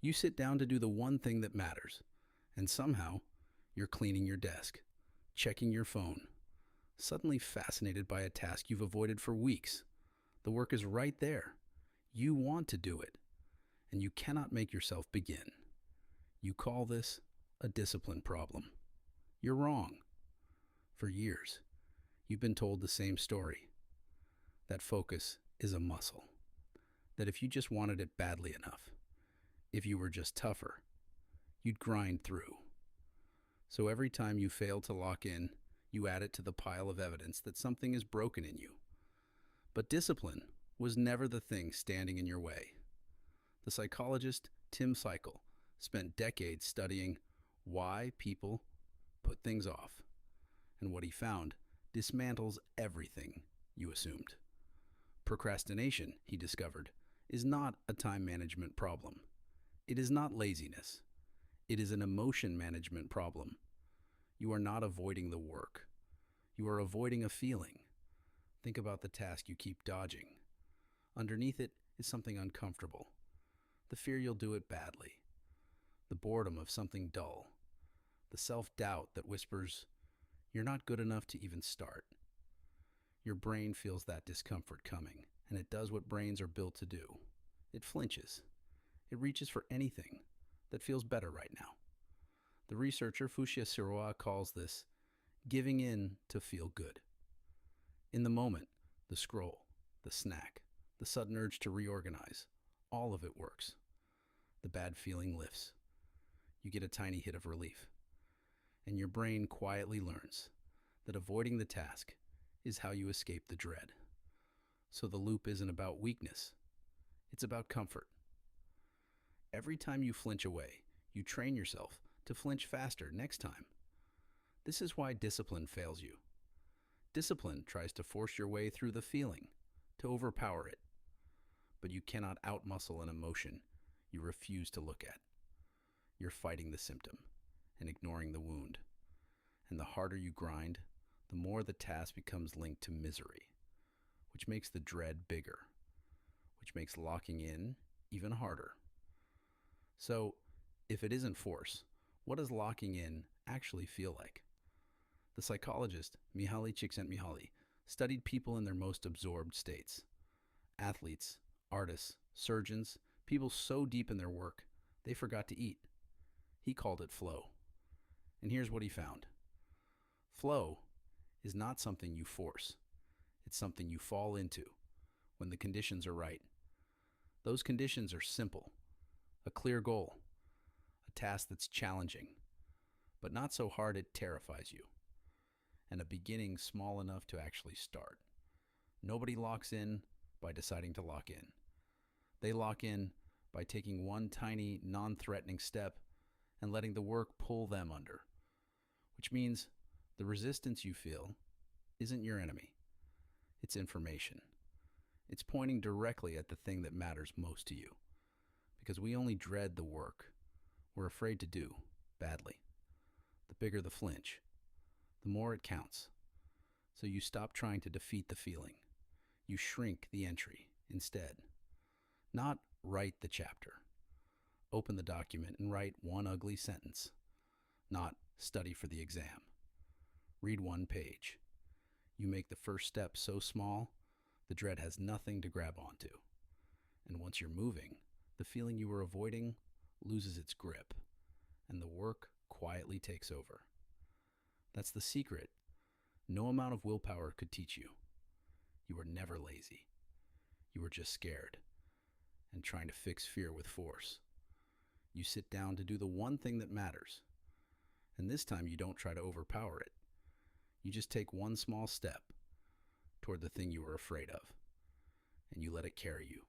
You sit down to do the one thing that matters, and somehow you're cleaning your desk, checking your phone, suddenly fascinated by a task you've avoided for weeks. The work is right there. You want to do it, and you cannot make yourself begin. You call this a discipline problem. You're wrong. For years, you've been told the same story, that focus is a muscle, that if you just wanted it badly enough, if you were just tougher, you'd grind through. So every time you fail to lock in, you add it to the pile of evidence that something is broken in you. But discipline was never the thing standing in your way. The psychologist Tim Cycle spent decades studying why people put things off, and what he found dismantles everything you assumed. Procrastination, he discovered, is not a time management problem. It is not laziness. It is an emotion management problem. You are not avoiding the work. You are avoiding a feeling. Think about the task you keep dodging. Underneath it is something uncomfortable. The fear you'll do it badly. The boredom of something dull. The self-doubt that whispers, you're not good enough to even start. Your brain feels that discomfort coming, and it does what brains are built to do. It flinches. It reaches for anything that feels better right now. The researcher Fuxia Sirois calls this giving in to feel good. In the moment, the scroll, the snack, the sudden urge to reorganize, all of it works. The bad feeling lifts. You get a tiny hit of relief. And your brain quietly learns that avoiding the task is how you escape the dread. So the loop isn't about weakness. It's about comfort. Every time you flinch away, you train yourself to flinch faster next time. This is why discipline fails you. Discipline tries to force your way through the feeling, to overpower it. But you cannot outmuscle an emotion you refuse to look at. You're fighting the symptom and ignoring the wound. And the harder you grind, the more the task becomes linked to misery, which makes the dread bigger, which makes locking in even harder. So, if it isn't force, what does locking in actually feel like? The psychologist Mihaly Csikszentmihalyi studied people in their most absorbed states. Athletes, artists, surgeons, people so deep in their work, they forgot to eat. He called it flow. And here's what he found. Flow is not something you force. It's something you fall into when the conditions are right. Those conditions are simple. A clear goal. A task that's challenging, but not so hard it terrifies you. And a beginning small enough to actually start. Nobody locks in by deciding to lock in. They lock in by taking one tiny, non-threatening step and letting the work pull them under. Which means the resistance you feel isn't your enemy. It's information. It's pointing directly at the thing that matters most to you. Because we only dread the work we're afraid to do badly. The bigger the flinch, the more it counts. So you stop trying to defeat the feeling. You shrink the entry instead. Not write the chapter. Open the document and write one ugly sentence. Not study for the exam. Read one page. You make the first step so small, the dread has nothing to grab onto. And once you're moving, the feeling you were avoiding loses its grip, and the work quietly takes over. That's the secret no amount of willpower could teach you. You were never lazy. You were just scared and trying to fix fear with force. You sit down to do the one thing that matters, and this time you don't try to overpower it. You just take one small step toward the thing you were afraid of, and you let it carry you.